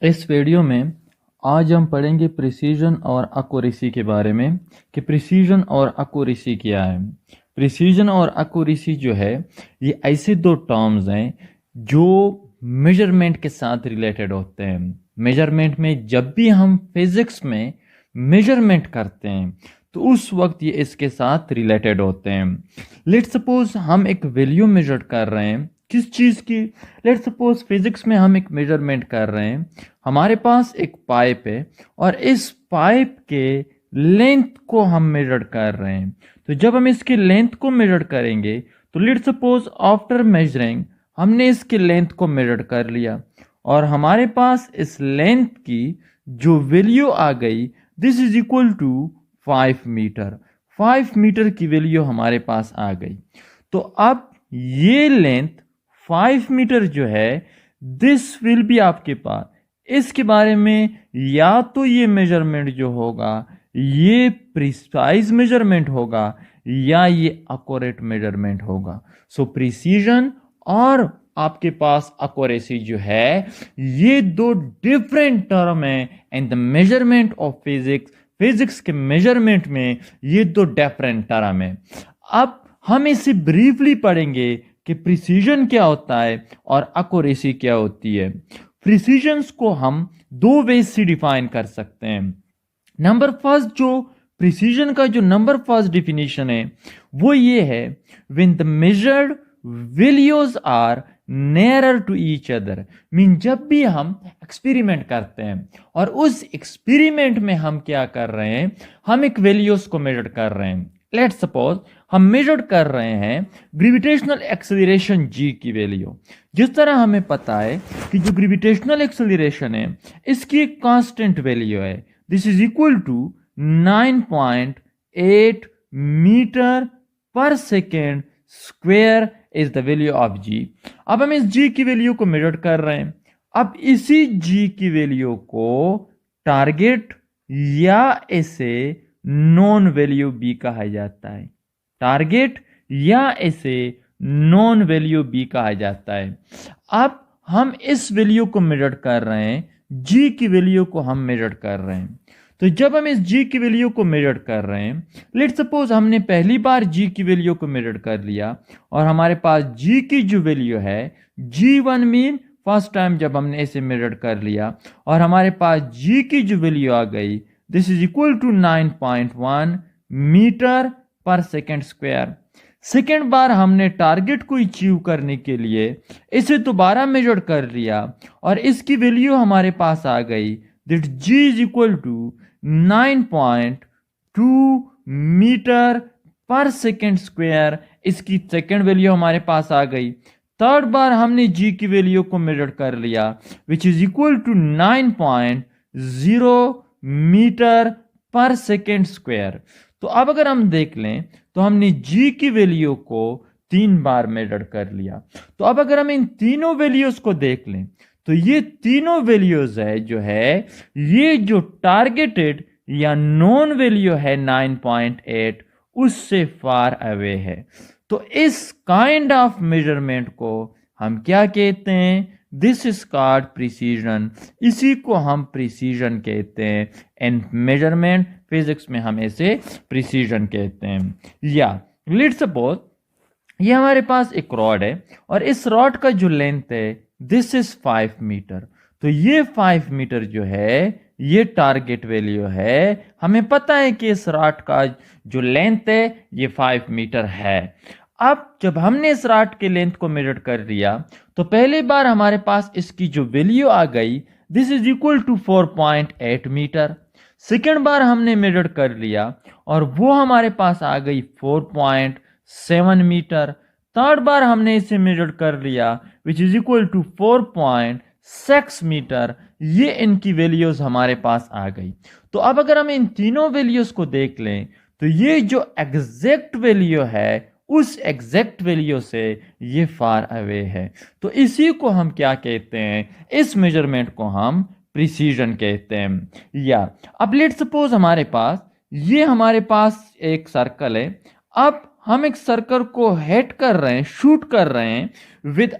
इस वीडियो में आज हम पढ़ेंगे प्रिसीजन और एक्यूरेसी के बारे में कि प्रिसीजन और एक्यूरेसी क्या है। प्रिसीजन और एक्यूरेसी जो है ये ऐसे दो टर्म्स हैं जो मेजरमेंट के साथ रिलेटेड होते हैं। मेजरमेंट में जब भी हम फिजिक्स में मेजरमेंट करते हैं तो उस वक्त ये इसके साथ रिलेटेड होते हैं। लेट्स सपोज हम एक वैल्यू मेजर कर रहे हैं किस चीज़ की। लेट्स सपोज फिजिक्स में हम एक मेजरमेंट कर रहे हैं, हमारे पास एक पाइप है और इस पाइप के लेंथ को हम मेजर कर रहे हैं। तो जब हम इसकी लेंथ को मेजर करेंगे तो लेट्स सपोज आफ्टर मेजरिंग हमने इसकी लेंथ को मेजर कर लिया और हमारे पास इस लेंथ की जो वैल्यू आ गई this is equal to 5 metre. 5 metre की वैल्यू हमारे पास आ गई। तो अब ये लेंथ 5 मीटर जो है दिस विल बी आपके पास, इसके बारे में या तो ये मेजरमेंट जो होगा ये प्रिसाइज मेजरमेंट होगा या ये एक्यूरेट मेजरमेंट होगा। सो प्रिसीजन और आपके पास एक्यूरेसी जो है ये दो डिफरेंट टर्म है in the measurement of physics. Physics के मेजरमेंट में ये दो डिफरेंट टर्म है। अब हम इसे ब्रीफली पढ़ेंगे कि प्रिसीजन क्या होता है और एक्यूरेसी क्या होती है। प्रिसीजन को हम दो वेज से डिफाइन कर सकते हैं। नंबर फर्स्ट, जो प्रिसीजन का जो नंबर फर्स्ट डिफिनीशन है वो ये है when the measured values are nearer to each other. Mean जब भी हम एक्सपेरिमेंट करते हैं और उस एक्सपेरिमेंट में हम क्या कर रहे हैं, हम एक वैल्यूज को मेजर कर रहे हैं। लेट्स सपोज हम मेजर कर रहे हैं ग्रेविटेशनल एक्सेलरेशन जी की वैल्यू। जिस तरह हमें पता है कि जो ग्रेविटेशनल एक्सेलरेशन है इसकी एक कांस्टेंट वैल्यू है, this is equal to 9.8 metre पर second square is the value of g. अब हम इस जी की वैल्यू को मेजर कर रहे हैं। अब इसी जी की वैल्यू को टारगेट या इसे नॉन वैल्यू बी कहा जाता है। टारगेट या इसे नॉन वैल्यू बी कहा जाता है। अब हम इस वैल्यू को मेजर कर रहे हैं, जी की वैल्यू को हम मेजर कर रहे हैं। तो जब हम इस जी की वैल्यू को मेजर कर रहे हैं, लेट्स सपोज हमने पहली बार जी की वैल्यू को मेजर कर लिया और हमारे पास जी की जो वैल्यू है G1 मीन फर्स्ट टाइम जब हमने इसे मेजर कर लिया और हमारे पास जी की जो वैल्यू आ गई this is equal to 9.1 metre पर सेकेंड स्क्वायर। सेकेंड बार हमने टारगेट को अचीव करने के लिए इसे दोबारा मेजर कर लिया और इसकी वैल्यू हमारे पास आ गई that G is equal to 9.2 metre पर सेकेंड स्क्वायर। इसकी सेकेंड वैल्यू हमारे पास आ गई। थर्ड बार हमने जी की वैल्यू को मेजर कर लिया which is equal to 9.0 metre पर सेकेंड स्क्वायर। तो अब अगर हम देख लें तो हमने जी की वैल्यू को 3 बार मेजर कर लिया। तो अब अगर हम इन तीनों वैल्यूज को देख लें तो ये तीनों वैल्यूज है जो है ये जो टारगेटेड या नॉन वैल्यू है 9.8 उससे फार अवे है। तो इस काइंड ऑफ मेजरमेंट को हम क्या कहते हैं, दिस इज कॉल्ड प्रिसीजन। इसी को हम प्रिसीजन कहते हैं। इन मेजरमेंट फिजिक्स में हम इसे प्रिसीजन कहते हैं। या लेट्स सपोज ये हमारे पास एक रॉड है और इस रॉड का जो लेंथ है दिस इज 5 मीटर। तो ये 5 मीटर जो है ये टारगेट वैल्यू है। हमें पता है कि इस रॉड का जो लेंथ है ये 5 मीटर है। अब जब हमने इस रॉड के लेंथ को मेजर कर लिया तो पहली बार हमारे पास इसकी जो वैल्यू आ गई this is equal to 4.8 meter. Second बार हमने मेजर कर लिया और वो हमारे पास आ गई 4.7 मीटर। थर्ड बार हमने इसे मेजर कर लिया which is equal to 4.6 metre. ये इनकी वैल्यूज हमारे पास आ गई। तो अब अगर हम इन तीनों वैल्यूज को देख लें तो ये जो एग्जैक्ट वैल्यू है उस एग्जैक्ट वैल्यू से ये फार अवे है। तो इसी को हम क्या कहते हैं, इस मेजरमेंट को हम प्रिसीजन कहते हैं। या अब लेट्स सपोज हमारे पास एक सर्कल है। अब हम एक सर्कल को हिट कर रहे हैं, शूट कर रहे हैं विद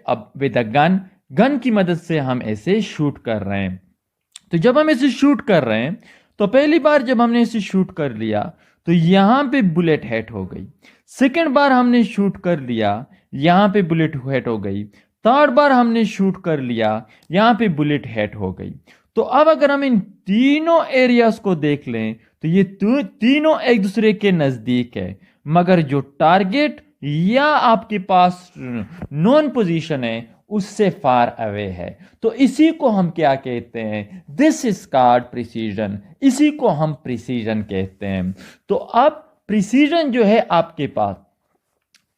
अ गन। गन की मदद से हम इसे शूट कर रहे हैं। तो जब हम इसे शूट कर रहे हैं, तो पहली बार जब हमने इसे शूट कर लिया तो यहां पे बुलेट हिट हो गई। सेकेंड बार हमने शूट कर लिया, यहां पे बुलेट हिट हो गई। थर्ड बार हमने शूट कर लिया, यहां पे बुलेट हिट हो गई। तो अब अगर हम इन तीनों एरियाज को देख लें तो ये तीनों एक दूसरे के नजदीक है, मगर जो टारगेट या आपके पास नॉन पोजीशन है उससे फार अवे है। तो इसी को हम क्या कहते हैं? This is called precision. इसी को हम प्रिसीजन कहते हैं। तो अब प्रिसीजन जो है आपके पास,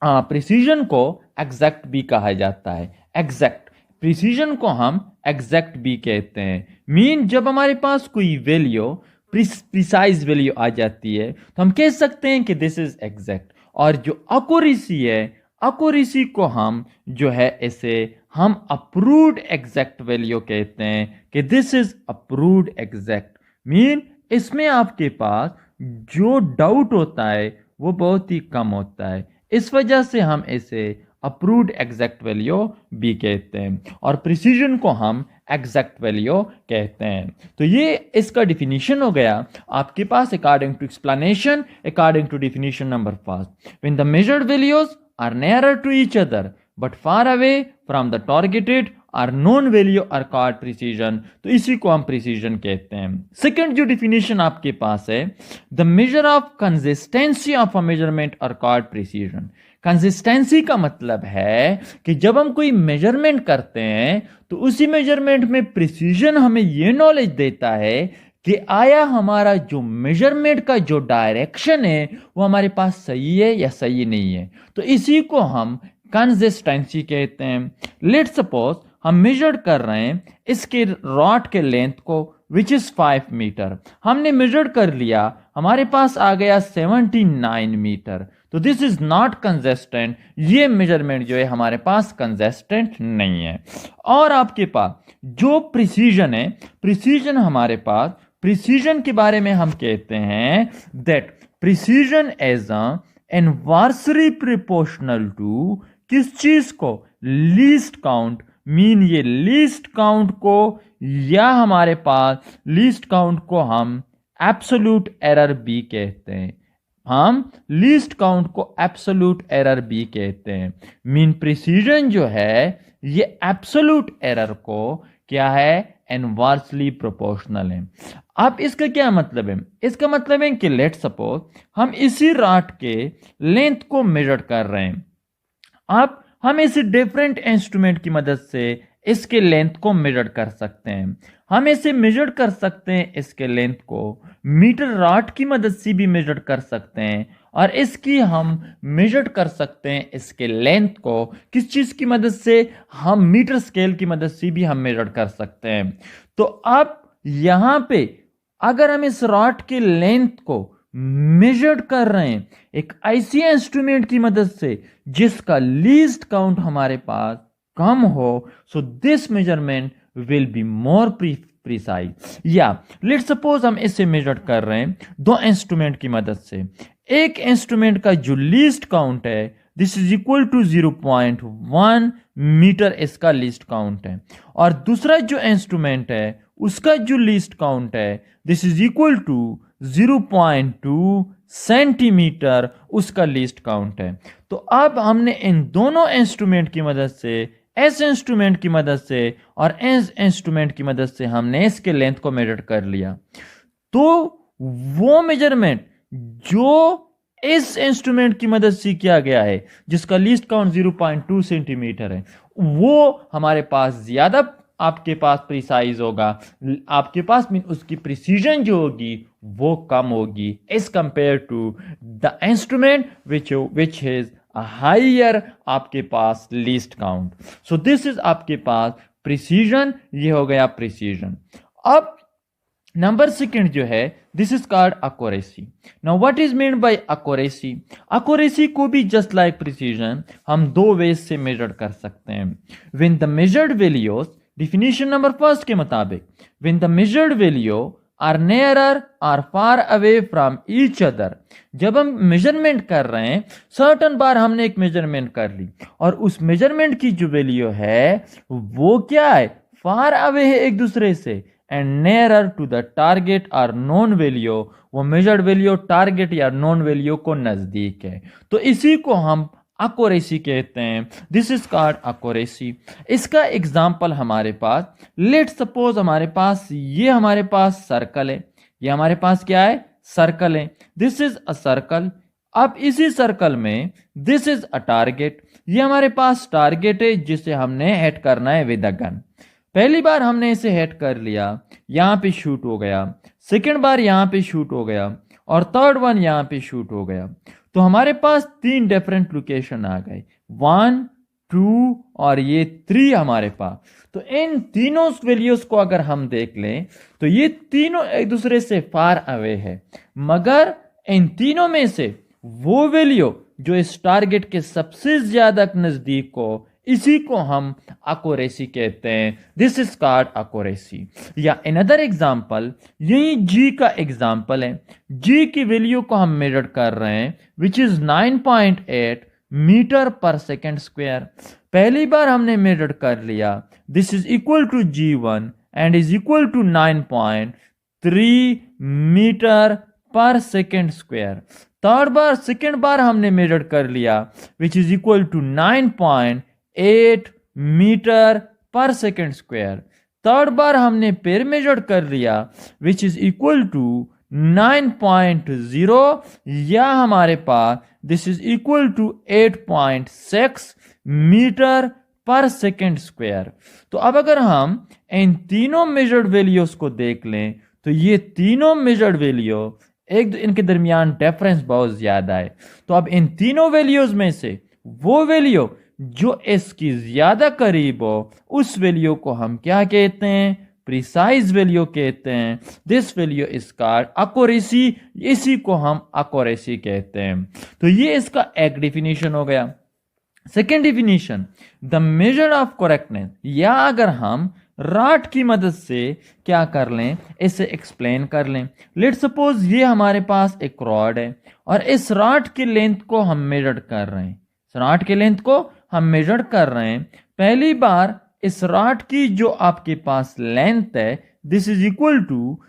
प्रिसीजन को एग्जैक्ट भी कहा जाता है। एग्जैक्ट प्रिसीजन को हम एग्जैक्ट भी कहते हैं। मीन जब हमारे पास कोई वैल्यू प्रिसाइज वैल्यू आ जाती है तो हम कह सकते हैं कि दिस इज एग्जैक्ट। और जो एक्यूरेसी है, एक्यूरेसी को हम जो है इसे हम अप्रूव्ड एग्जैक्ट वैल्यू कहते हैं कि this is approved exact. Mean इसमें आपके पास जो डाउट होता है वो बहुत ही कम होता है, इस वजह से हम इसे अप्रूव्ड एग्जैक्ट वैल्यू भी कहते हैं और प्रिसीजन को हम एग्जैक्ट वैल्यू कहते हैं। तो ये इसका डिफिनीशन हो गया आपके पास according to explanation, according to definition number first. When the measured values are nearer to each other but far away from the targeted or known value are called precision. तो इसी को हम प्रिसीजन कहते हैं। सेकंड जो definition आपके पास है, the measure of consistency of a measurement are called precision. Consistency का मतलब है कि जब हम कोई मेजरमेंट करते हैं तो उसी मेजरमेंट में प्रिसीजन हमें यह नॉलेज देता है कि आया हमारा जो मेजरमेंट का जो डायरेक्शन है वो हमारे पास सही है या सही नहीं है। तो इसी को हम कंसिस्टेंसी कहते हैं। लेट सपोज हम मेजर कर रहे हैं इसके रॉड के लेंथ को विच इज 5 मीटर। हमने मेजर कर लिया, हमारे पास आ गया 79 मीटर। तो दिस इज नॉट कंसिस्टेंट। ये मेजरमेंट जो है हमारे पास कंसिस्टेंट नहीं है। और आपके पास जो प्रिसीजन है, प्रिसीजन हमारे पास, प्रिसीजन के बारे में हम कहते हैं that precision as inversely proportional to किस चीज को? Least count. मीन ये लीस्ट काउंट को या हमारे पास लीस्ट काउंट को हम एब्सोल्यूट एरर भी कहते हैं। हम लीस्ट काउंट को एब्सोल्यूट एरर भी कहते हैं। मीन प्रिसीजन जो है ये एब्सोल्यूट एरर को क्या है? इनवर्सली प्रोपोर्शनल है। अब इसका क्या मतलब है? इसका मतलब है कि लेट सपोज हम इसी रॉड के लेंथ को मेजर कर रहे हैं। अब हम इसे डिफरेंट इंस्ट्रूमेंट की मदद से इसके लेंथ को मेजर कर सकते हैं। हम इसे मेजर कर सकते हैं, इसके लेंथ को मीटर रॉड की मदद से भी मेजर कर सकते हैं और इसकी हम मेजर कर सकते हैं इसके लेंथ को किस चीज की मदद से? हम मीटर स्केल की मदद से भी हम मेजर कर सकते हैं। तो अब यहां पे अगर हम इस रॉड के लेंथ को मेजर कर रहे हैं एक ऐसी इंस्ट्रूमेंट की मदद से जिसका लीस्ट काउंट हमारे पास कम हो, so this measurement will be more precise. या लेट सपोज हम इसे मेजर कर रहे हैं दो इंस्ट्रूमेंट की मदद से। एक इंस्ट्रूमेंट का जो लीस्ट काउंट है this is equal to 0.1 metre, इसका लीस्ट काउंट है। और दूसरा जो इंस्ट्रूमेंट है उसका जो लीस्ट काउंट है this is equal to 0.2 centimetre, उसका लीस्ट काउंट है। तो अब हमने इन दोनों इंस्ट्रूमेंट की मदद से, इस इंस्ट्रूमेंट की मदद से और इस इंस्ट्रूमेंट की मदद से हमने इसके लेंथ को मेजर कर लिया। तो वो मेजरमेंट जो इस इंस्ट्रूमेंट की मदद से किया गया है जिसका लीस्ट काउंट 0.2 सेंटीमीटर है, वो हमारे पास ज्यादा आपके पास प्रिसाइज होगा। आपके पास मीन उसकी प्रिसीजन जो होगी वो कम होगी as compare to the instrument which is higher आपके पास least count. So this is आपके पास प्रिसीजन, ये हो गया प्रिसीजन। अब नंबर सेकंड जो है this is called accuracy. Now what is mean by accuracy? Accuracy को भी जस्ट लाइक प्रिसीजन हम दो वेज से मेजर कर सकते हैं। When the measured values, definition number first के मुताबिक, when the measured value are nearer or far away from each other. जब हम मेजरमेंट कर रहे हैं, सर्टन बार हमने एक मेजरमेंट कर ली और उस मेजरमेंट की जो वैल्यू है वो क्या है? फार अवे है एक दूसरे से, and nearer to the target or known value, वो मेजर्ड वैल्यू टारगेट या नोन वैल्यू को नजदीक है, तो इसी को हम अक्यूरेसी कहते हैं। This is called accuracy. इसका एग्जांपल हमारे पास, लेट सपोज हमारे पास सर्कल है, ये हमारे पास क्या है, सर्कल है, दिस इज अ सर्कल। अब इसी सर्कल में दिस इज अ टारगेट, ये हमारे पास टारगेट है जिसे हमने हिट करना है विद अ गन। पहली बार हमने इसे हिट कर लिया, यहां पे शूट हो गया, सेकेंड बार यहां पे शूट हो गया, और थर्ड वन यहां पे शूट हो गया। तो हमारे पास 3 डिफरेंट लोकेशन आ गए, 1 2 और ये 3 हमारे पास। तो इन तीनों वैल्यूज को अगर हम देख लें तो ये तीनों एक दूसरे से फार अवे है, मगर इन तीनों में से वो वैल्यू जो इस टारगेट के सबसे ज्यादा नजदीक हो, इसी को हम अक्यूरेसी कहते हैं। This is called accuracy. या अनदर एग्जांपल, यही जी का एग्जांपल है, जी की वैल्यू को हम मेजर कर रहे हैं विच इज 9.8 मीटर पर सेकेंड स्क्वायर। पहली बार हमने मेजर कर लिया, this is equal to G1 and is equal to 9.3 metre पर सेकेंड स्क्वायर। सेकेंड बार हमने मेजर कर लिया which is equal to 9.8 metre पर सेकेंड स्क्वायर। थर्ड बार हमने फिर मेजर कर लिया विच इज इक्वल टू 9.0, या हमारे पास this is equal to 8.6 metre पर सेकेंड स्क्वायर। तो अब अगर हम इन तीनों मेजर्ड वैल्यूज को देख लें तो ये तीनों मेजर्ड वैल्यू इनके दरमियान डिफरेंस बहुत ज्यादा है। तो अब इन तीनों वैल्यूज में से वो वैल्यू जो इसकी ज्यादा करीब हो, उस वैल्यू को हम क्या कहते हैं, प्रिसाइज वैल्यू कहते हैं। This value is called accuracy, इसी को हम एक्यूरेसी कहते हैं। तो ये इसका एक डिफिनीशन हो गया। Second definition, the measure of correctness, या अगर हम रॉड की मदद से क्या कर लें, इसे एक्सप्लेन कर लें। लेट सपोज ये हमारे पास एक रॉड है और इस रॉड की लेंथ को हम मेजर कर रहे हैं, इस रॉड की लेंथ को हम मेजर कर रहे हैं। पहली बार इस रॉड की जो आपके पास लेंथ है, this is equal to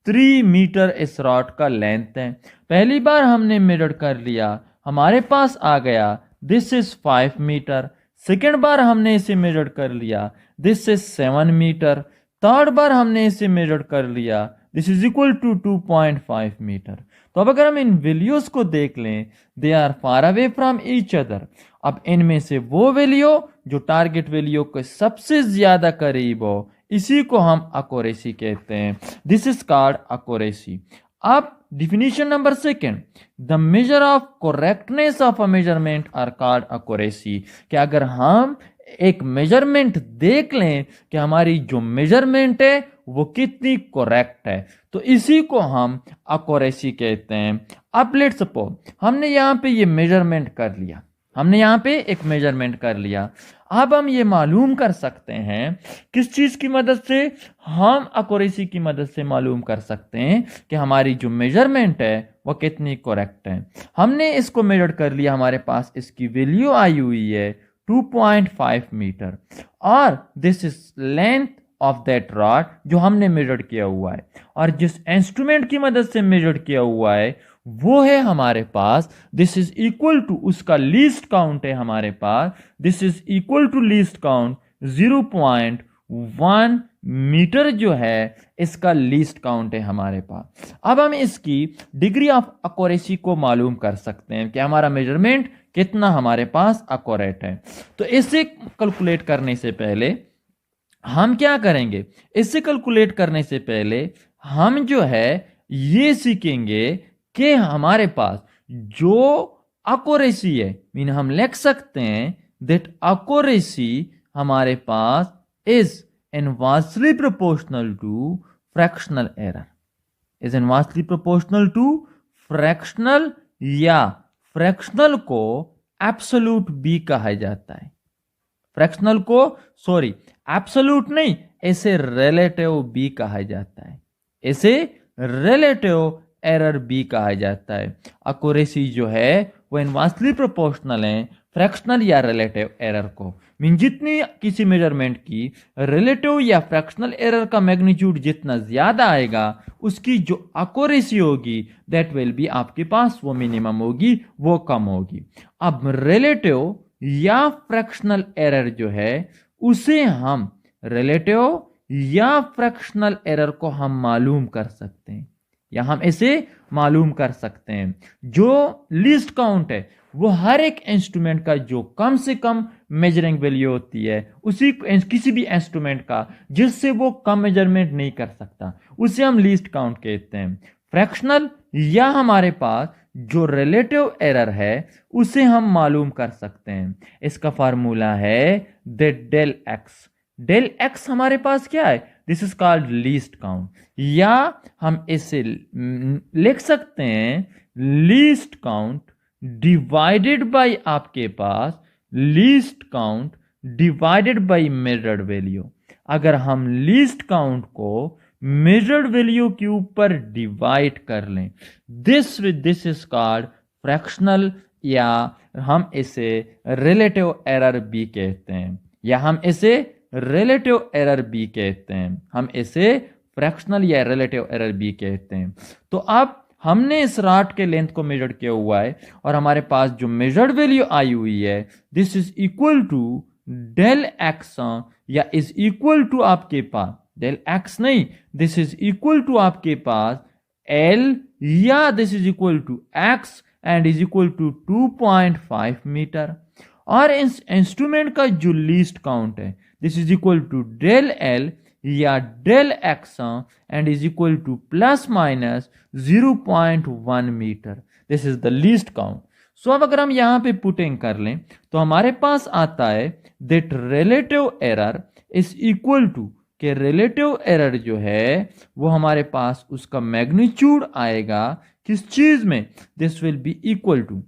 3 metre इस रॉड का लेंथ है। पहली बार हमने मेजर कर लिया, हमारे पास आ गया दिस इज 5 मीटर। सेकेंड बार हमने इसे मेजर कर लिया, दिस इज 7 मीटर। थर्ड बार हमने इसे मेजर कर लिया, this is equal to 2.5 metre. तो अब अगर हम इन वैल्यूज को देख लें, they are far away from each other. अब इनमें से वो वैल्यू जो टारगेट वैल्यू के सबसे ज्यादा करीब हो, इसी को हम एक्यूरेसी कहते हैं। This is called accuracy. अब definition number second, the measure of correctness of a measurement are called accuracy. कि अगर हम एक मेजरमेंट देख लें कि हमारी जो मेजरमेंट है वो कितनी करेक्ट है, तो इसी को हम एक्यूरेसी कहते हैं। अब लेट्स सपोज हमने यहां पे ये मेजरमेंट कर लिया, हमने यहां पे एक मेजरमेंट कर लिया। अब हम ये मालूम कर सकते हैं किस चीज की मदद से, हम एक्यूरेसी की मदद से मालूम कर सकते हैं कि हमारी जो मेजरमेंट है वो कितनी करेक्ट है। हमने इसको मेजर कर लिया, हमारे पास इसकी वैल्यू आई हुई है 2.5 मीटर, और this is length of that rod जो हमने मेजर किया हुआ है, और जिस इंस्ट्रूमेंट की मदद से मेजर किया हुआ है वो है हमारे पास, दिस इज इक्वल टू, उसका लीस्ट काउंट है हमारे पास, this is equal to least count 0.1 metre जो है इसका लीस्ट काउंट है हमारे पास। अब हम इसकी डिग्री ऑफ एक्यूरेसी को मालूम कर सकते हैं कि हमारा मेजरमेंट कितना हमारे पास एक्यूरेट है। तो इसे कैलकुलेट करने से पहले हम क्या करेंगे, इसे कैलकुलेट करने से पहले हम जो है ये सीखेंगे कि हमारे पास जो एक्यूरेसी है, मीन हम लिख सकते हैं दैट एक्यूरेसी हमारे पास is inversely proportional to fractional error, is inversely proportional to fractional, या फ्रैक्शनल को एब्सोल्यूट बी कहा जाता है। फ्रैक्शनल को एब्सोल्यूट नहीं, इसे रिलेटिव बी कहा जाता है, इसे रिलेटिव एरर बी कहा जाता है। एक्यूरेसी जो है वो इनवर्सली प्रोपोर्शनल हैं फ्रैक्शनल या रिलेटिव एरर को। मीन जितनी किसी मेजरमेंट की रिलेटिव या फ्रैक्शनल एरर का मैग्नीट्यूड जितना ज्यादा आएगा, उसकी जो एक्यूरेसी होगी दैट विल बी आपके पास वो मिनिमम होगी, वो कम होगी। अब रिलेटिव या फ्रैक्शनल एरर जो है उसे हम रिलेटिव या फ्रैक्शनल एरर को हम मालूम कर सकते हैं, या हम इसे मालूम कर सकते हैं। जो लीस्ट काउंट है वो हर एक इंस्ट्रूमेंट का जो कम से कम मेजरिंग वैल्यू होती है, उसी किसी भी इंस्ट्रूमेंट का जिससे वो कम मेजरमेंट नहीं कर सकता, उसे हम लीस्ट काउंट कहते हैं। फ्रैक्शनल या हमारे पास जो रिलेटिव एरर है उसे हम मालूम कर सकते हैं। इसका फार्मूला है डेल एक्स। डेल एक्स हमारे पास क्या है? This is called least count, या हम इसे लिख सकते हैं लीस्ट काउंट डिवाइडेड बाय आपके पास least count divided by measured value. अगर हम लीस्ट काउंट को मेजर्ड वैल्यू के ऊपर डिवाइड कर लें, दिस इज कॉल्ड फ्रैक्शनल, या हम इसे रिलेटिव एरर भी कहते हैं, या हम इसे रिलेटिव एरर भी कहते हैं, हम इसे फ्रैक्शनल या रिलेटिव एरर भी कहते हैं। तो अब हमने इस रॉड के लेंथ को मेजर किया हुआ है और हमारे पास जो मेजर्ड वैल्यू आई हुई है this is equal to del x, या इज इक्वल टू आपके पास डेल एक्स नहीं, दिस इज इक्वल टू आपके पास एल, या this is equal to x and is equal to 2.5 metre. और इस इंस्ट्रूमेंट का जो लीस्ट काउंट है this is equal to del L या del x and is equal to plus minus 0.1 metre. This is the least count. So अब अगर हम यहां पे पुटिंग कर लें तो हमारे पास आता है that relative error is equal to के रिलेटिव एरर जो है वो हमारे पास उसका मैग्नीट्यूड आएगा किस चीज में? This will be equal to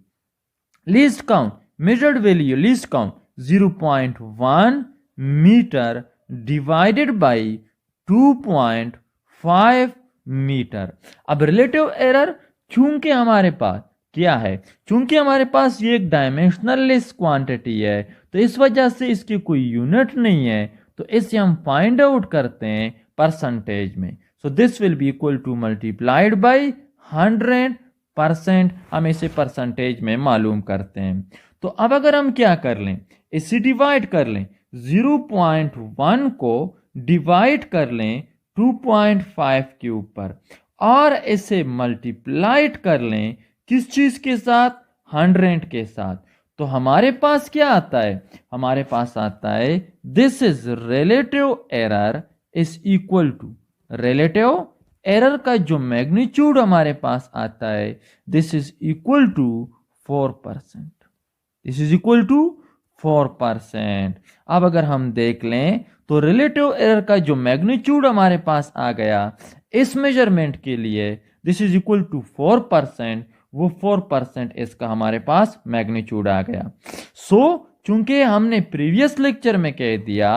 least count measured value least count 0.1 metre divided by 2.5 metre. अब रिलेटिव एरर चूंकि हमारे पास क्या है, चूंकि हमारे पास ये एक डायमेंशनल लेस क्वांटिटी है तो इस वजह से इसकी कोई यूनिट नहीं है, तो इसे हम फाइंड आउट करते हैं परसेंटेज में। So this will be equal two multiplied by 100%, हम इसे परसेंटेज में मालूम करते हैं। तो अब अगर हम क्या कर लें, इसे डिवाइड कर लें, 0.1 को डिवाइड कर लें 2.5 के ऊपर और इसे मल्टीप्लाइड कर लें किस चीज के साथ? 100 के साथ। तो हमारे पास क्या आता है? हमारे पास आता है this is relative error is equal to relative error का जो मैग्नीट्यूड हमारे पास आता है this is equal to 4%। This is equal to 4%। अब अगर हम देख लें तो रिलेटिव एरर का जो मैग्नीट्यूड हमारे पास आ गया इस मेजरमेंट के लिए दिस इज इक्वल टू 4%, वो 4% इसका हमारे पास मैग्नीट्यूड आ गया। सो चूंकि हमने प्रीवियस लेक्चर में कह दिया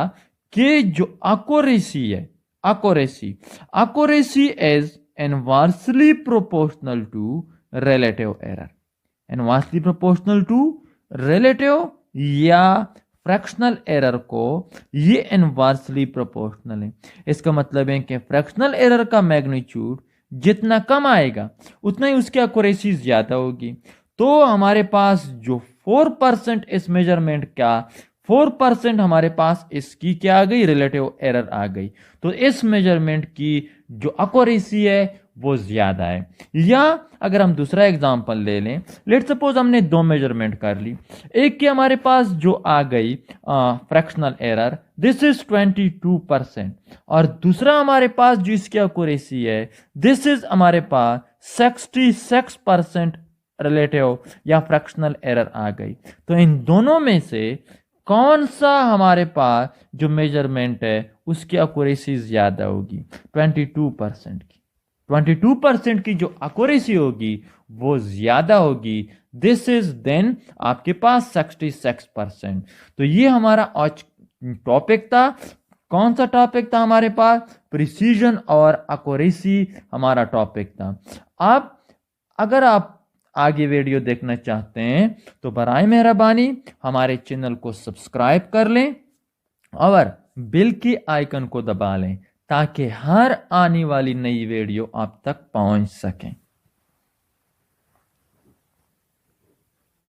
कि जो एक्यूरेसी है, accuracy is inversely proportional to relative error, inversely proportional to relative या फ्रैक्शनल एरर को ये इनवर्सली प्रोपोर्शनल है। इसका मतलब है कि फ्रैक्शनल एरर का मैग्नीट्यूड जितना कम आएगा उतना ही उसकी एक्यूरेसी ज्यादा होगी। तो हमारे पास जो 4% इस मेजरमेंट का 4% हमारे पास इसकी क्या आ गई? रिलेटिव एरर आ गई। तो इस मेजरमेंट की जो एक्यूरेसी है वो ज्यादा है। या अगर हम दूसरा एग्जांपल ले लें, लेट सपोज हमने दो मेजरमेंट कर ली, एक की हमारे पास जो आ गई फ्रैक्शनल एरर दिस इज 22% और दूसरा हमारे पास जो इसकी एक्यूरेसी है दिस इज हमारे पास 66% रिलेटिव या फ्रैक्शनल एरर आ गई। तो इन दोनों में से कौन सा हमारे पास जो मेजरमेंट है उसकी एक्यूरेसी ज्यादा होगी? 22% की। 22% की जो एक्यूरेसी होगी वो ज्यादा होगी, दिस इज देन आपके पास 66%। तो ये हमारा आज टॉपिक था। कौन सा टॉपिक था हमारे पास? प्रिसीजन और एक्यूरेसी हमारा टॉपिक था। अब अगर आप आगे वीडियो देखना चाहते हैं तो बराए मेहरबानी हमारे चैनल को सब्सक्राइब कर लें और बेल के आइकन को दबा लें ताकि हर आने वाली नई वीडियो आप तक पहुंच सके।